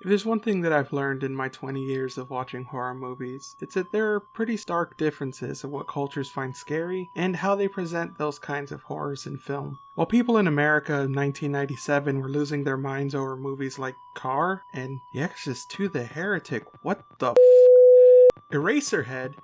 there's one thing that I've learned in my 20 years of watching horror movies, it's that there are pretty stark differences of what cultures find scary and how they present those kinds of horrors in film. While people in America in 1997 were losing their minds over movies like Car and The Exorcist II: The Heretic, what the Eraserhead,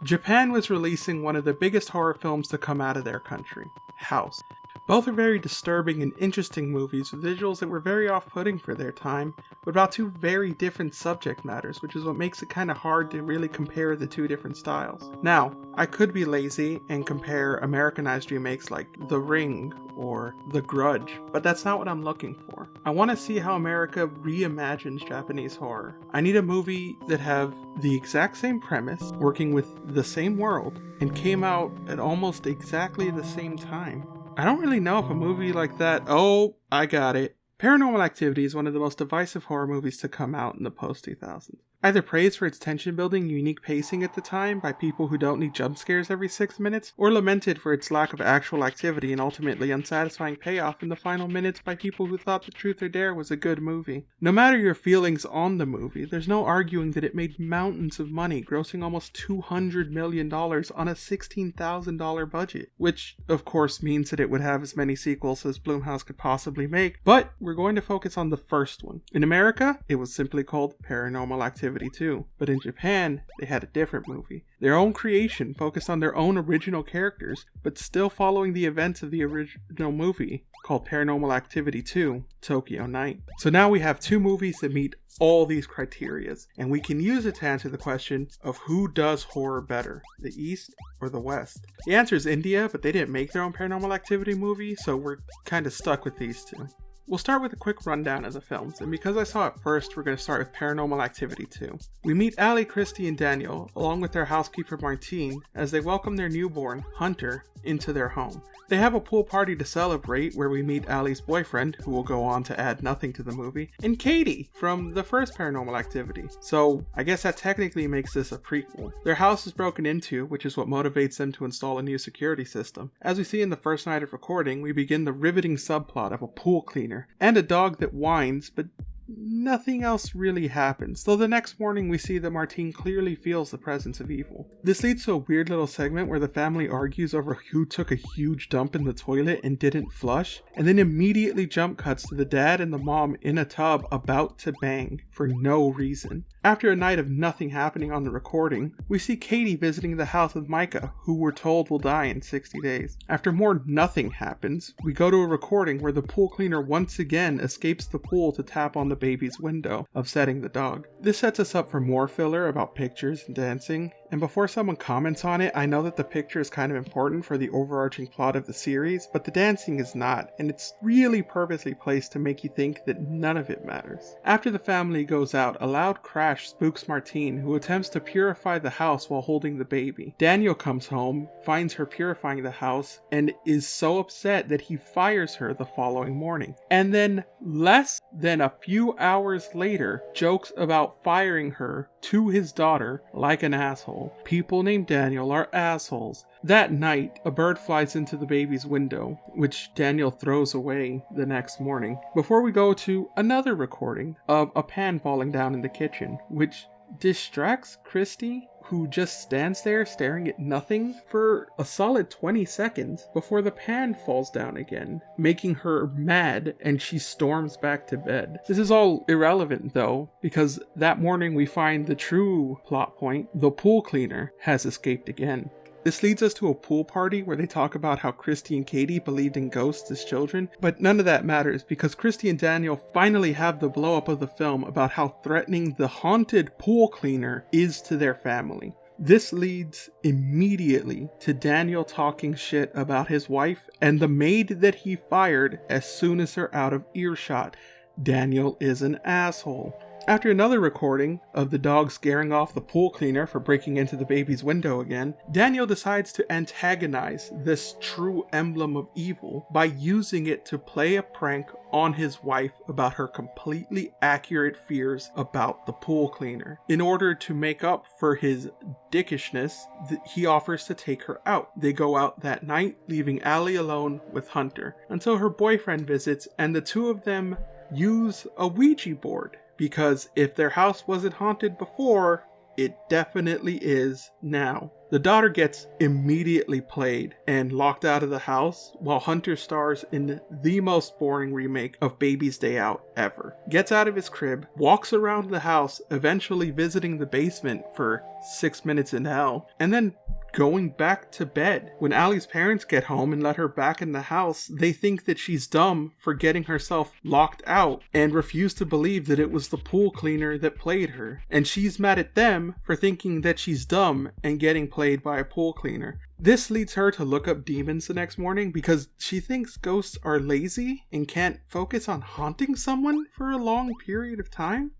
Japan was releasing one of the biggest horror films to come out of their country, House. Both are very disturbing and interesting movies with visuals that were very off-putting for their time, but about two very different subject matters, which is what makes it kind of hard to really compare the two different styles. Now, I could be lazy and compare Americanized remakes like The Ring or The Grudge, but that's not what I'm looking for. I want to see how America reimagines Japanese horror. I need a movie that have the exact same premise, working with the same world, and came out at almost exactly the same time. I don't really know if a movie like that... Oh, I got it. Paranormal Activity is one of the most divisive horror movies to come out in the post-2000s. Either praised for its tension-building, unique pacing at the time by people who don't need jump scares every 6 minutes, or lamented for its lack of actual activity and ultimately unsatisfying payoff in the final minutes by people who thought The Truth or Dare was a good movie. No matter your feelings on the movie, there's no arguing that it made mountains of money, grossing almost $200 million on a $16,000 budget, which of course means that it would have as many sequels as Blumhouse could possibly make, but we're going to focus on the first one. In America, it was simply called Paranormal Activity 2, but in Japan, they had a different movie. Their own creation, focused on their own original characters, but still following the events of the original movie, called Paranormal Activity 2, Tokyo Night. So now we have two movies that meet all these criterias, and we can use it to answer the question of who does horror better, the East or the West. The answer is India, but they didn't make their own Paranormal Activity movie, so we're kind of stuck with these two. We'll start with a quick rundown of the films, and because I saw it first, we're going to start with Paranormal Activity 2. We meet Allie, Christy, and Daniel, along with their housekeeper Martine, as they welcome their newborn, Hunter, into their home. They have a pool party to celebrate, where we meet Allie's boyfriend, who will go on to add nothing to the movie, and Katie, from the first Paranormal Activity. So, I guess that technically makes this a prequel. Their house is broken into, which is what motivates them to install a new security system. As we see in the first night of recording, we begin the riveting subplot of a pool cleaner, and a dog that whines, but nothing else really happens, though the next morning we see that Martine clearly feels the presence of evil. This leads to a weird little segment where the family argues over who took a huge dump in the toilet and didn't flush, and then immediately jump cuts to the dad and the mom in a tub about to bang for no reason. After a night of nothing happening on the recording, we see Katie visiting the house with Micah, who we're told will die in 60 days. After more nothing happens, we go to a recording where the pool cleaner once again escapes the pool to tap on the baby's window, upsetting the dog. This sets us up for more filler about pictures and dancing, and before someone comments on it, I know that the picture is kind of important for the overarching plot of the series, but the dancing is not, and it's really purposely placed to make you think that none of it matters. After the family goes out, a loud crash spooks Martine, who attempts to purify the house while holding the baby. Daniel comes home, finds her purifying the house, and is so upset that he fires her the following morning. And then, less than a few hours later, jokes about firing her to his daughter like an asshole. People named Daniel are assholes. That night, a bird flies into the baby's window, which Daniel throws away the next morning, before we go to another recording of a pan falling down in the kitchen, which distracts Christy, who just stands there staring at nothing for a solid 20 seconds before the pan falls down again, making her mad and she storms back to bed. This is all irrelevant though, because that morning we find the true plot point: the pool cleaner has escaped again. This leads us to a pool party where they talk about how Christy and Katie believed in ghosts as children, but none of that matters because Christy and Daniel finally have the blow up of the film about how threatening the haunted pool cleaner is to their family. This leads immediately to Daniel talking shit about his wife and the maid that he fired as soon as they're out of earshot. Daniel is an asshole. After another recording of the dog scaring off the pool cleaner for breaking into the baby's window again, Daniel decides to antagonize this true emblem of evil by using it to play a prank on his wife about her completely accurate fears about the pool cleaner. In order to make up for his dickishness, he offers to take her out. They go out that night, leaving Allie alone with Hunter, until her boyfriend visits and the two of them use a Ouija board because if their house wasn't haunted before, it definitely is now. The daughter gets immediately played and locked out of the house, while Hunter stars in the most boring remake of Baby's Day Out ever. Gets out of his crib, walks around the house, eventually visiting the basement for 6 minutes in hell, and then going back to bed. When Allie's parents get home and let her back in the house, they think that she's dumb for getting herself locked out and refuse to believe that it was the pool cleaner that played her. And she's mad at them for thinking that she's dumb and getting played by a pool cleaner. This leads her to look up demons the next morning because she thinks ghosts are lazy and can't focus on haunting someone for a long period of time.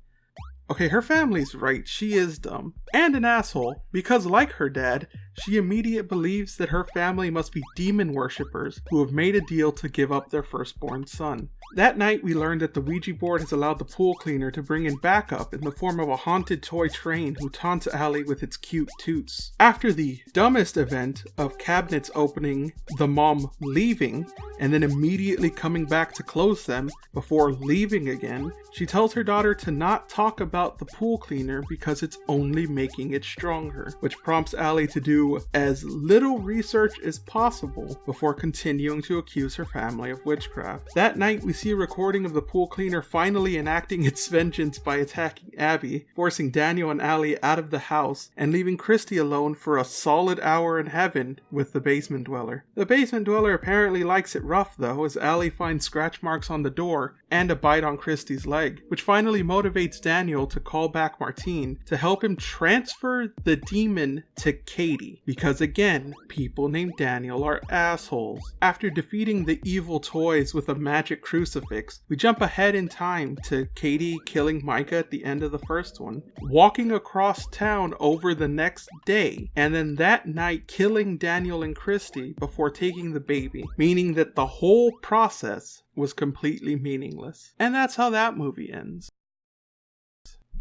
Okay, her family's right, she is dumb. And an asshole, because like her dad, she immediately believes that her family must be demon worshippers who have made a deal to give up their firstborn son. That night we learned that the Ouija board has allowed the pool cleaner to bring in backup in the form of a haunted toy train who taunts Allie with its cute toots. After the dumbest event of cabinets opening, the mom leaving, and then immediately coming back to close them before leaving again, she tells her daughter to not talk about the pool cleaner because it's only making it stronger, which prompts Allie to do as little research as possible before continuing to accuse her family of witchcraft. That night we see a recording of the pool cleaner finally enacting its vengeance by attacking Abby, forcing Daniel and Allie out of the house and leaving Christy alone for a solid hour in heaven with the basement dweller. The basement dweller apparently likes it rough though, as Allie finds scratch marks on the door and a bite on Christy's leg, which finally motivates Daniel to call back Martine to help him transfer the demon to Katie, because again, people named Daniel are assholes. After defeating the evil toys with a magic crucifix, we jump ahead in time to Katie killing Micah at the end of the first one, walking across town over the next day, and then that night killing Daniel and Christy before taking the baby, meaning that the whole process was completely meaningless. And that's how that movie ends.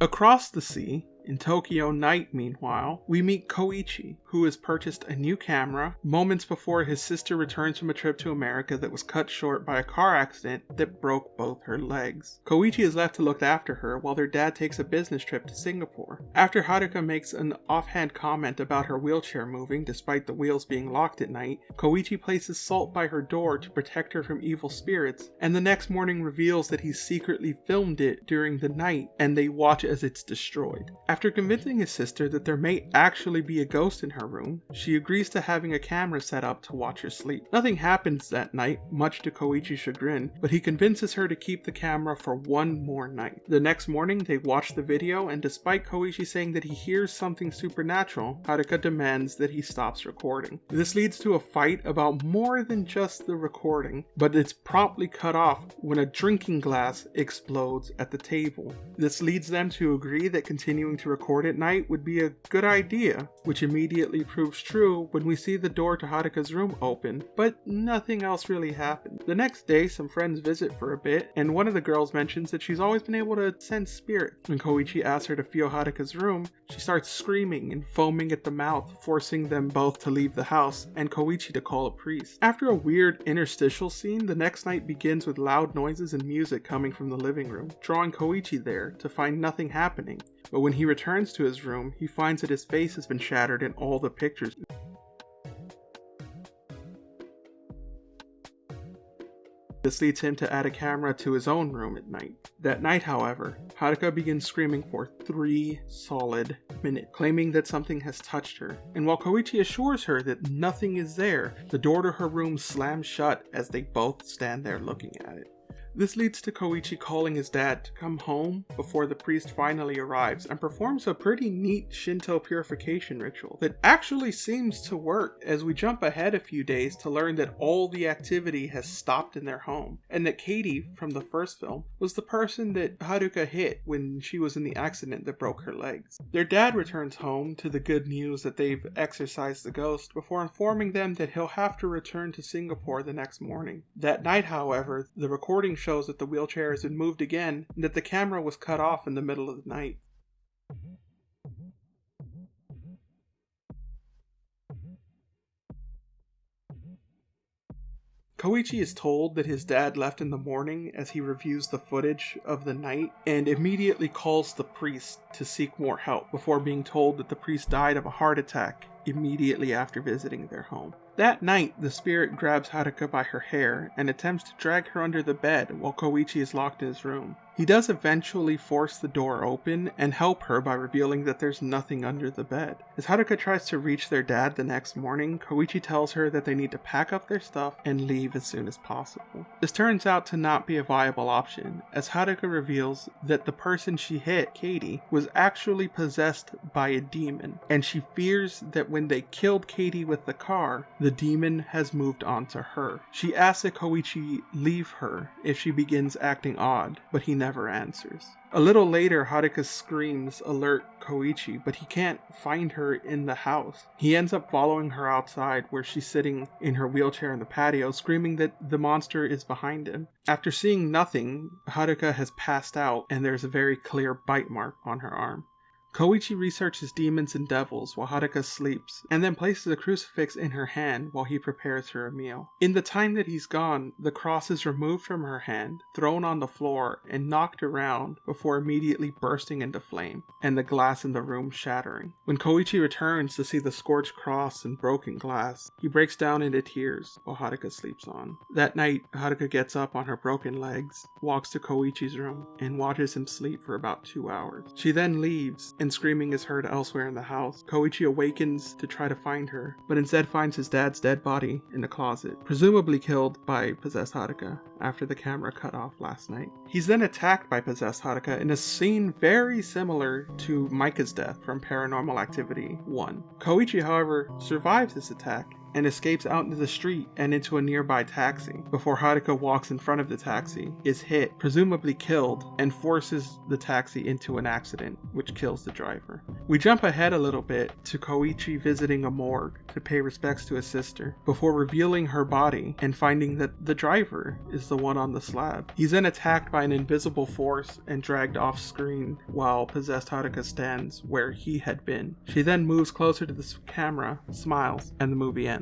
Across the sea, in Tokyo night, meanwhile, we meet Koichi, who has purchased a new camera moments before his sister returns from a trip to America that was cut short by a car accident that broke both her legs. Koichi is left to look after her while their dad takes a business trip to Singapore. After Haruka makes an offhand comment about her wheelchair moving despite the wheels being locked at night, Koichi places salt by her door to protect her from evil spirits, and the next morning reveals that he secretly filmed it during the night and they watch as it's destroyed. After convincing his sister that there may actually be a ghost in her room, she agrees to having a camera set up to watch her sleep. Nothing happens that night, much to Koichi's chagrin, but he convinces her to keep the camera for one more night. The next morning, they watch the video, and despite Koichi saying that he hears something supernatural, Haruka demands that he stops recording. This leads to a fight about more than just the recording, but it's promptly cut off when a drinking glass explodes at the table. This leads them to agree that continuing to record at night would be a good idea, which immediately proves true when we see the door to Haruka's room open, but nothing else really happened. The next day, some friends visit for a bit, and one of the girls mentions that she's always been able to sense spirits. When Koichi asks her to feel Haruka's room, she starts screaming and foaming at the mouth, forcing them both to leave the house and Koichi to call a priest. After a weird interstitial scene, the next night begins with loud noises and music coming from the living room, drawing Koichi there to find nothing happening. But when he returns to his room, he finds that his face has been shattered in all the pictures. This leads him to add a camera to his own room at night. That night, however, Haruka begins screaming for 3 solid minutes, claiming that something has touched her. And while Koichi assures her that nothing is there, the door to her room slams shut as they both stand there looking at it. This leads to Koichi calling his dad to come home before the priest finally arrives and performs a pretty neat Shinto purification ritual that actually seems to work, as we jump ahead a few days to learn that all the activity has stopped in their home, and that Katie, from the first film, was the person that Haruka hit when she was in the accident that broke her legs. Their dad returns home to the good news that they've exorcised the ghost before informing them that he'll have to return to Singapore the next morning. That night, however, the recording shows that the wheelchair has been moved again and that the camera was cut off in the middle of the night. Koichi is told that his dad left in the morning as he reviews the footage of the night and immediately calls the priest to seek more help before being told that the priest died of a heart attack immediately after visiting their home. That night, the spirit grabs Haruka by her hair and attempts to drag her under the bed while Koichi is locked in his room. He does eventually force the door open and help her by revealing that there's nothing under the bed. As Haruka tries to reach their dad the next morning, Koichi tells her that they need to pack up their stuff and leave as soon as possible. This turns out to not be a viable option, as Haruka reveals that the person she hit, Katie, was actually possessed by a demon, and she fears that when they killed Katie with the car, the demon has moved on to her. She asks that Koichi leave her if she begins acting odd, but he never answers. A little later, Haruka's screams alert Koichi, but he can't find her in the house. He ends up following her outside where she's sitting in her wheelchair in the patio, screaming that the monster is behind him. After seeing nothing, Haruka has passed out and there's a very clear bite mark on her arm. Koichi researches demons and devils while Haruka sleeps, and then places a crucifix in her hand while he prepares her a meal. In the time that he's gone, the cross is removed from her hand, thrown on the floor, and knocked around before immediately bursting into flame, and the glass in the room shattering. When Koichi returns to see the scorched cross and broken glass, he breaks down into tears while Haruka sleeps on. That night, Haruka gets up on her broken legs, walks to Koichi's room, and watches him sleep for about 2 hours. She then leaves, and screaming is heard elsewhere in the house. Koichi awakens to try to find her, but instead finds his dad's dead body in the closet, presumably killed by possessed Haruka after the camera cut off last night. He's then attacked by possessed Haruka in a scene very similar to Micah's death from Paranormal Activity 1. Koichi, however, survives this attack and escapes out into the street and into a nearby taxi before Haruka walks in front of the taxi, is hit, presumably killed, and forces the taxi into an accident, which kills the driver. We jump ahead a little bit to Koichi visiting a morgue to pay respects to his sister before revealing her body and finding that the driver is the one on the slab. He's then attacked by an invisible force and dragged off screen while possessed Haruka stands where he had been. She then moves closer to the camera, smiles, and the movie ends.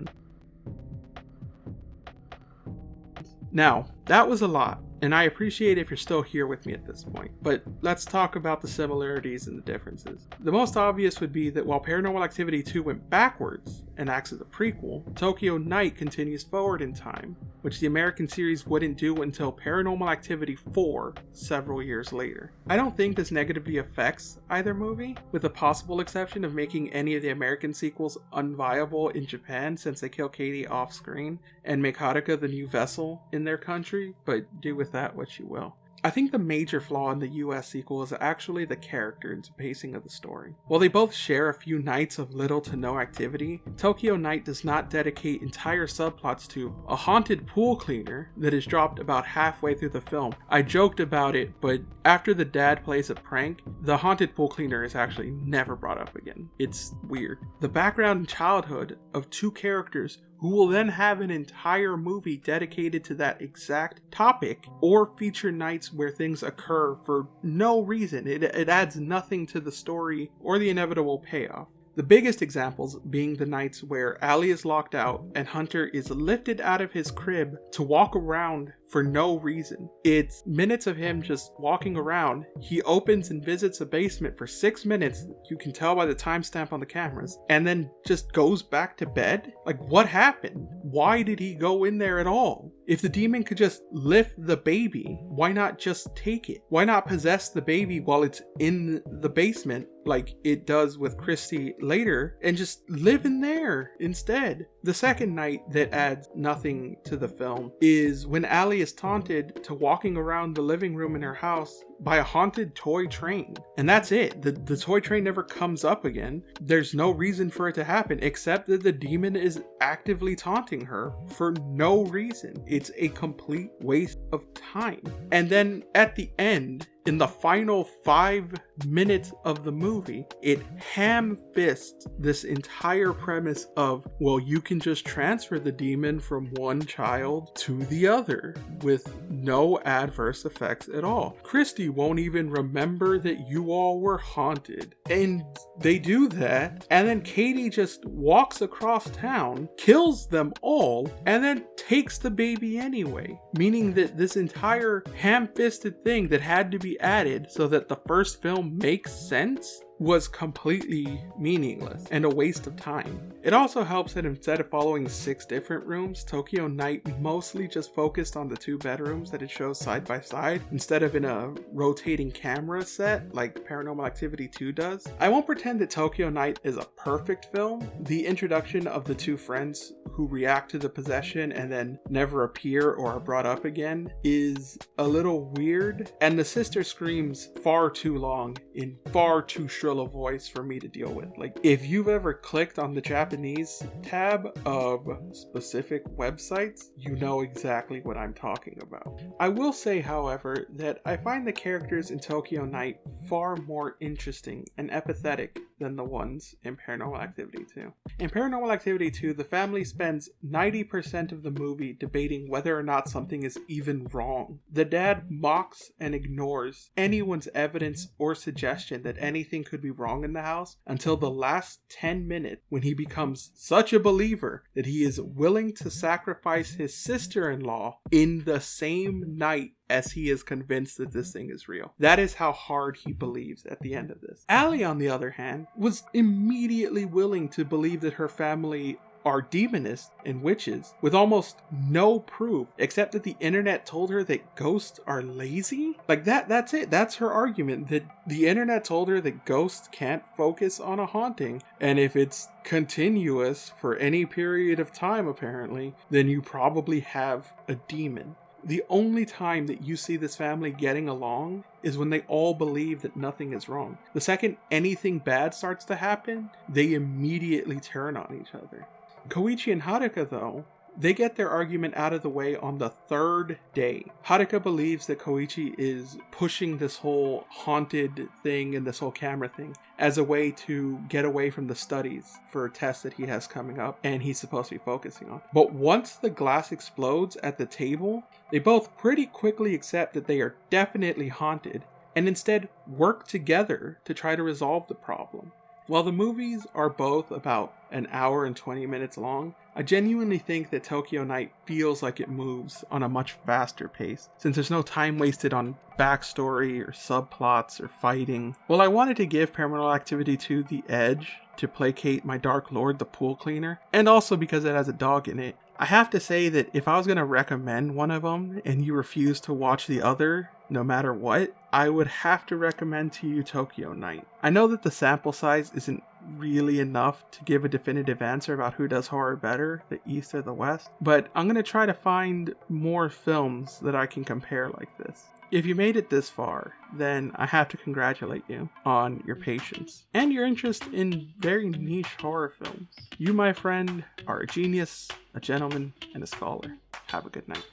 Now, that was a lot, and I appreciate if you're still here with me at this point, but let's talk about the similarities and the differences. The most obvious would be that while Paranormal Activity 2 went backwards and acts as a prequel, Tokyo Night continues forward in time, which the American series wouldn't do until Paranormal Activity 4 several years later. I don't think this negatively affects either movie, with the possible exception of making any of the American sequels unviable in Japan since they kill Katie off screen and make Haruka the new vessel in their country, but do with that what you will. I think the major flaw in the US sequel is actually the character and pacing of the story. While they both share a few nights of little to no activity, Tokyo Night does not dedicate entire subplots to a haunted pool cleaner that is dropped about halfway through the film. I joked about it, but after the dad plays a prank, the haunted pool cleaner is actually never brought up again. It's weird. The background and childhood of two characters who will then have an entire movie dedicated to that exact topic, or feature nights where things occur for no reason. It adds nothing to the story or the inevitable payoff. The biggest examples being the nights where Allie is locked out and Hunter is lifted out of his crib to walk around for no reason. It's minutes of him just walking around. He opens and visits a basement for 6 minutes, you can tell by the timestamp on the cameras, and then just goes back to bed? Like, what happened? Why did he go in there at all? If the demon could just lift the baby, why not just take it? Why not possess the baby while it's in the basement like it does with Christy later and just live in there instead? The second night that adds nothing to the film is when Allie is taunted to walking around the living room in her house by a haunted toy train. And that's it. The toy train never comes up again. There's no reason for it to happen except that the demon is actively taunting her for no reason. It's a complete waste of time. And then at the end, in the final 5 minutes of the movie, it ham-fists this entire premise of, well, you can just transfer the demon from one child to the other with no adverse effects at all. Christy Koichi won't even remember that you all were haunted. And they do that, and then Katie just walks across town, kills them all, and then takes the baby anyway. Meaning that this entire ham-fisted thing that had to be added so that the first film makes sense was completely meaningless and a waste of time. It also helps that instead of following 6 different rooms, Tokyo Night mostly just focused on the 2 bedrooms that it shows side by side instead of in a rotating camera set like Paranormal Activity 2 does. I won't pretend that Tokyo Night is a perfect film. The introduction of the 2 friends who react to the possession and then never appear or are brought up again is a little weird, and the sister screams far too long in far too shrill a voice for me to deal with. Like, if you've ever clicked on the Japanese tab of specific websites, you know exactly what I'm talking about. I will say, however, that I find the characters in Tokyo Night far more interesting and empathetic than the ones in Paranormal Activity 2. In Paranormal Activity 2, the family spends 90% of the movie debating whether or not something is even wrong. The dad mocks and ignores anyone's evidence or suggestion that anything could be wrong in the house until the last 10 minutes, when he becomes such a believer that he is willing to sacrifice his sister-in-law in the same night as he is convinced that this thing is real. That is how hard he believes at the end of this. Allie, on the other hand, was immediately willing to believe that her family are demonists and witches with almost no proof except that the internet told her that ghosts are lazy. Like that's it. That's her argument, that the internet told her that ghosts can't focus on a haunting, and if it's continuous for any period of time apparently, then you probably have a demon. The only time that you see this family getting along is when they all believe that nothing is wrong. The second anything bad starts to happen, they immediately turn on each other. Koichi and Haruka, though, they get their argument out of the way on the 3rd day. Haruka believes that Koichi is pushing this whole haunted thing and this whole camera thing as a way to get away from the studies for a test that he has coming up and he's supposed to be focusing on. But once the glass explodes at the table, they both pretty quickly accept that they are definitely haunted and instead work together to try to resolve the problem. While the movies are both about an hour and 20 minutes long, I genuinely think that Tokyo Night feels like it moves on a much faster pace, since there's no time wasted on backstory or subplots or fighting. While I wanted to give Paranormal Activity 2 the edge to placate my Dark Lord, the pool cleaner, and also because it has a dog in it, I have to say that if I was going to recommend one of them and you refuse to watch the other, no matter what, I would have to recommend to you Tokyo Night. I know that the sample size isn't really enough to give a definitive answer about who does horror better, the East or the West, but I'm going to try to find more films that I can compare like this. If you made it this far, then I have to congratulate you on your patience and your interest in very niche horror films. You, my friend, are a genius, a gentleman, and a scholar. Have a good night.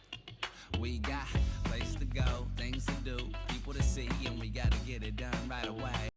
We got